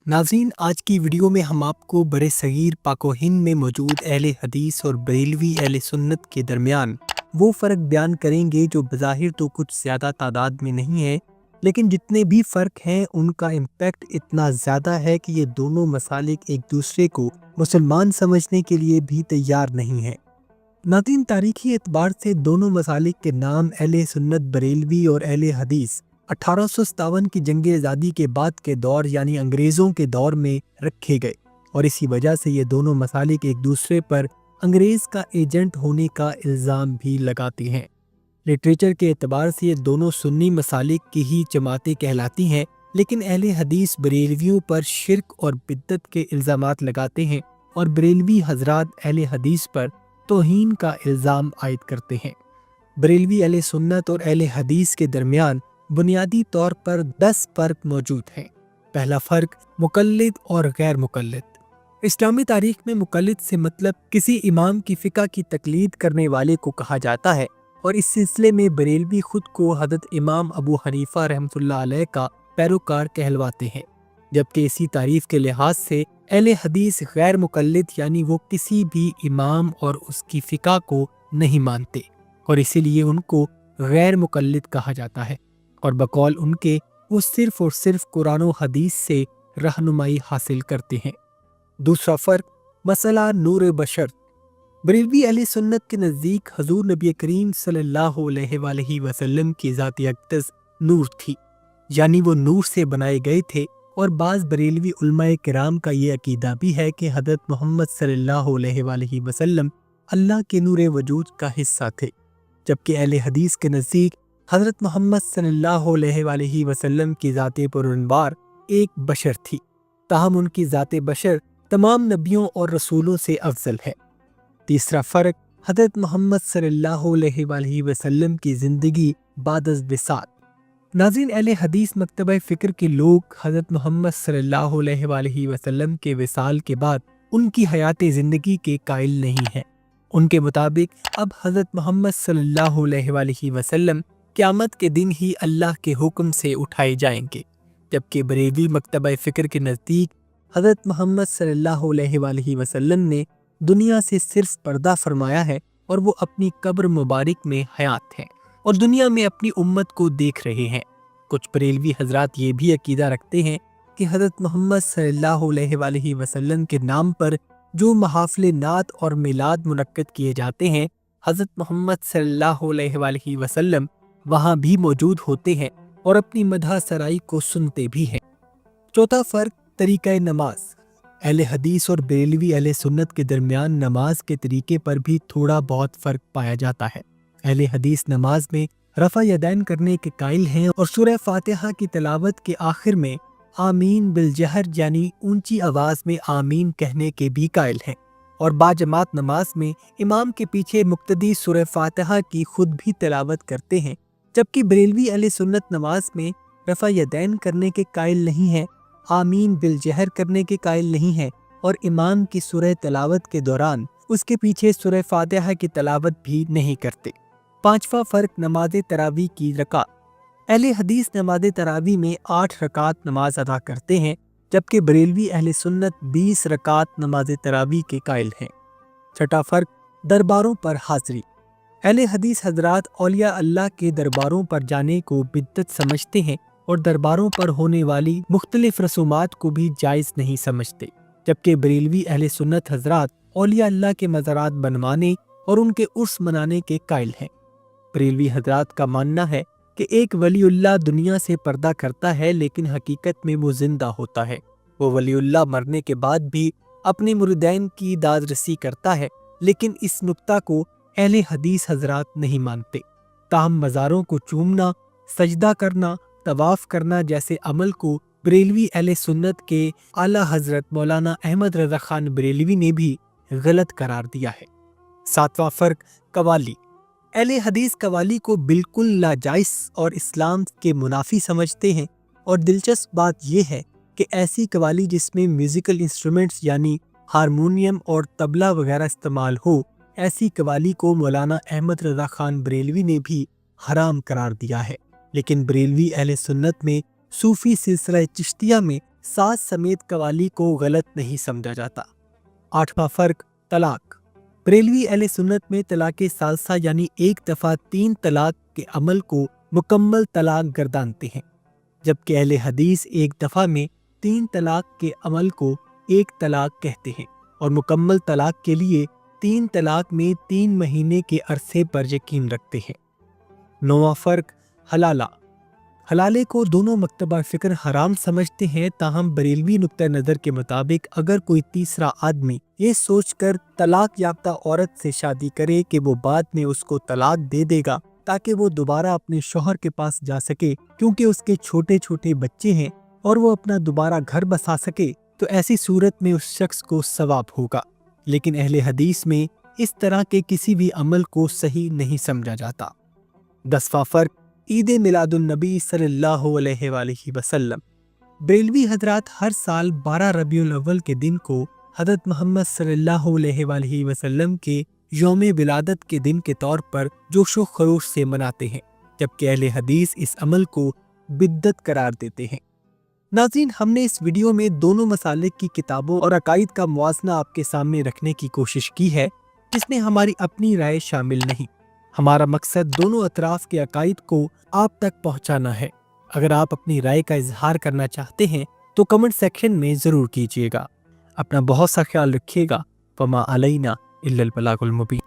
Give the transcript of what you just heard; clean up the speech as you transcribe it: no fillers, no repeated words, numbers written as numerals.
नाज़रीन, आज की वीडियो में हम आपको बड़े सगीर पाक व हिंद में मौजूद अहले हदीस और बरेलवी अहले सुन्नत के दरमियान वो फ़र्क बयान करेंगे जो बज़ाहिर तो कुछ ज़्यादा तादाद में नहीं है, लेकिन जितने भी फ़र्क हैं उनका इम्पैक्ट इतना ज़्यादा है कि ये दोनों मसालिक एक दूसरे को मुसलमान समझने के लिए भी तैयार नहीं हैं। नाज़रीन, तारीख़ी एतबार से दोनों मसालिक के नाम अहले सुन्नत बरेलवी और अहले हदीस 1857 की जंग आज़ादी के बाद के दौर यानी अंग्रेज़ों के दौर में रखे गए और इसी वजह से ये दोनों मसालिक एक दूसरे पर अंग्रेज़ का एजेंट होने का इल्ज़ाम भी लगाते हैं। लिटरेचर के एतबार से ये दोनों सुन्नी मसालिक की ही जमातें कहलाती हैं, लेकिन अहले हदीस बरेलवियों पर शिरक और बिद्दत के इल्ज़ामात लगाते हैं और बरेलवी हजरात अहले हदीस पर तौहीन का इल्ज़ाम आयद करते हैं। बरेलवी अहले सुन्नत और अहले हदीस के दरमियान बुनियादी तौर पर 10 फ़र्क मौजूद हैं। पहला फ़र्क मुक़ल्लिद और गैर मुक़ल्लिद। इस्लामी तारीख़ में मुक़ल्लिद से मतलब किसी इमाम की फ़िक़्ह की तक़लीद करने वाले को कहा जाता है और इस सिलसिले में बरेलवी खुद को हज़रत इमाम अबू हनीफ़ा रहमतुल्लाह अलैह का पैरोकार कहलवाते हैं, जबकि इसी तारीफ़ के लिहाज से अहले हदीस गैर मुक़ल्लिद यानी वो किसी भी इमाम और उसकी फ़िक़्ह को नहीं मानते और इसीलिए उनको गैर मुक़ल्लिद कहा जाता है और बकौल उनके वो सिर्फ़ और सिर्फ कुरान व हदीस से रहनुमाई हासिल करते हैं। दूसरा फ़र्क मसला नूर बशर। बरेलवी अहले सुन्नत के नज़दीक हज़ूर नबी करीम सल्लल्लाहु अलैहि वसल्लम की ज़ात अक़दस नूर थी, यानी वो नूर से बनाए गए थे और बाज़ बरेलवी उलमाए किराम का ये अकीदा भी है कि हज़रत मोहम्मद सल्लल्लाहु अलैहि वसल्लम अल्लाह के नूर वजूद का हिस्सा थे, जबकि अहले हदीस के नज़दीक हज़रत मोहम्मद सल्लल्लाहु अलैहि वसल्लम की ज़ात पुरअनवार एक बशर थी, ताहम उनकी ज़ात बशर तमाम नबियों और रसूलों से अफजल है। तीसरा फ़र्क हज़रत मोहम्मद सल्लल्लाहु अलैहि वसल्लम की ज़िंदगी बाद विसात। नाज़रीन, अहले हदीस मकतबा फ़िक्र के लोग हज़रत मोहम्मद सल्लल्लाहु अलैहि वसल्लम के विसाल के बाद उनकी हयात ज़िंदगी के कायल नहीं हैं। उनके मुताबिक अब हज़रत मोहम्मद सल्लल्लाहु अलैहि वसल्लम क़यामत के दिन ही अल्लाह के हुक्म से उठाए जाएंगे, जबकि बरेलवी मकतबा फ़िक्र के नज़दीक हज़रत मोहम्मद सल्लल्लाहु अलैहि वसल्लम ने दुनिया से सिर्फ पर्दा फरमाया है और वो अपनी कब्र मुबारक में हयात हैं और दुनिया में अपनी उम्मत को देख रहे हैं। कुछ बरेलवी हजरात ये भी अकीदा रखते हैं कि हज़रत मोहम्मद सल्लल्लाहु अलैहि वसल्लम के नाम पर जो महाफ़िल नात और मिलाद मुनक्कद किए जाते हैं, हज़रत मोहम्मद सल्लल्लाहु अलैहि वसल्लम वहाँ भी मौजूद होते हैं और अपनी मदह सराई को सुनते भी हैं। चौथा फ़र्क तरीक़ा नमाज। अहले हदीस और बरेलवी अहले सुन्नत के दरमियान नमाज के तरीके पर भी थोड़ा बहुत फ़र्क पाया जाता है। अहले हदीस नमाज में रफ़ा यदैन करने के कायल हैं और सूरह फातिहा की तिलावत के आखिर में आमीन बिलजहर यानी ऊंची आवाज़ में आमीन कहने के भी कायल हैं और बाजमात नमाज में इमाम के पीछे मुक्तदी सूरह फातिहा की खुद भी तिलावत करते हैं, जबकि बरेलवी अहले सुन्नत नमाज में रफ़ा यदैन करने के कायल नहीं है, आमीन बिलजहर करने के कायल नहीं है और इमाम की सूरह तिलावत के दौरान उसके पीछे सूरह फातिहा की तिलावत भी नहीं करते। पांचवा फ़र्क नमाज तरावी की रकात। अहले हदीस नमाज तरावी में 8 रकात नमाज अदा करते हैं, जबकि बरेलवी अहले सुन्नत 20 रकात नमाज तरावी के कायल हैं। छठा फ़र्क दरबारों पर हाज़री। अहले हदीस हजरात औलिया अल्लाह के दरबारों पर जाने को बिद्दत समझते हैं और दरबारों पर होने वाली मुख्तलिफ रसूमात को भी जायज़ नहीं समझते, जबकि बरेलवी अहले सुन्नत हजरात औलिया अल्लाह के मज़ारात बनवाने और उनके उर्स मनाने के कायल हैं। बरेलवी हजरात का मानना है कि एक वलीउल्लाह दुनिया से पर्दा करता है, लेकिन हकीकत में वो जिंदा होता है। वो वलीउल्लाह मरने के बाद भी अपने मुरीदैन की दादरसी करता है, लेकिन इस नुक्ता को अहले हदीस हजरात नहीं मानते। ताहम मज़ारों को चूमना, सजदा करना, तवाफ़ करना जैसे अमल को बरेलवी अहले सुन्नत के आला हजरत मौलाना अहमद रज़ा खान बरेलवी ने भी गलत करार दिया है। सातवां फ़र्क कवाली। अहले हदीस कवाली को बिल्कुल नाजायज़ और इस्लाम के मुनाफी समझते हैं और दिलचस्प बात यह है कि ऐसी कवाली जिसमें म्यूज़िकल इंस्ट्रूमेंट्स यानी हारमोनियम और तबला वगैरह इस्तेमाल हो, ऐसी कवाली को मौलाना अहमद रज़ा खान बरेलवी ने भी हराम करार दिया है। लेकिन बरेलवी अहले सुन्नत में सूफ़ी सिलसिला चिश्तिया में सास समेत कवाली को गलत नहीं समझा जाता। 8वां फर्क, तलाक। बरेलवी अहले सुन्नत में तलाक सालसा यानी एक दफ़ा 3 तलाक के अमल को मुकम्मल तलाक गर्दानते हैं, जबकि अहले हदीस एक दफ़ा में 3 तलाक के अमल को एक तलाक कहते हैं और मुकम्मल तलाक के लिए 3 तलाक में 3 महीने के अरसे पर यकीन रखते हैं। 9वां फर्क, हलाला। हलाले को दोनों मकतबा फ़िक्र हराम समझते हैं, ताहम बरेलवी नुक्ता नज़र के मुताबिक अगर कोई तीसरा आदमी ये सोचकर तलाक याफ्ता औरत से शादी करे कि वो बाद में उसको तलाक दे देगा ताकि वो दोबारा अपने शौहर के पास जा सके क्योंकि उसके छोटे छोटे बच्चे हैं और वो अपना दोबारा घर बसा सके, तो ऐसी सूरत में उस शख्स को सवाब होगा। लेकिन अहले हदीस में इस तरह के किसी भी अमल को सही नहीं समझा जाता। 10वां फर्क, ईद मिलादुन नबी सल्लल्लाहु अलैहि वसल्लम। बरेलवी हजरात हर साल 12 रबीउल अव्वल के दिन को हज़रत मोहम्मद सल्लल्लाहु अलैहि वसल्लम के यौम विलादत के दिन के तौर पर जोशो खरोश से मनाते हैं, जबकि अहले हदीस इस अमल को बिद्दत करार देते हैं। नाज़रीन, हमने इस वीडियो में दोनों मसालिक की किताबों और अकाइद का मुआज़ना आपके सामने रखने की कोशिश की है, जिसमें हमारी अपनी राय शामिल नहीं। हमारा मकसद दोनों अतराफ के अकाइद को आप तक पहुंचाना है। अगर आप अपनी राय का इजहार करना चाहते हैं तो कमेंट सेक्शन में ज़रूर कीजिएगा। अपना बहुत सा ख्याल रखिएगा। वमा अलैना इल्लल बलागुल मुबीन।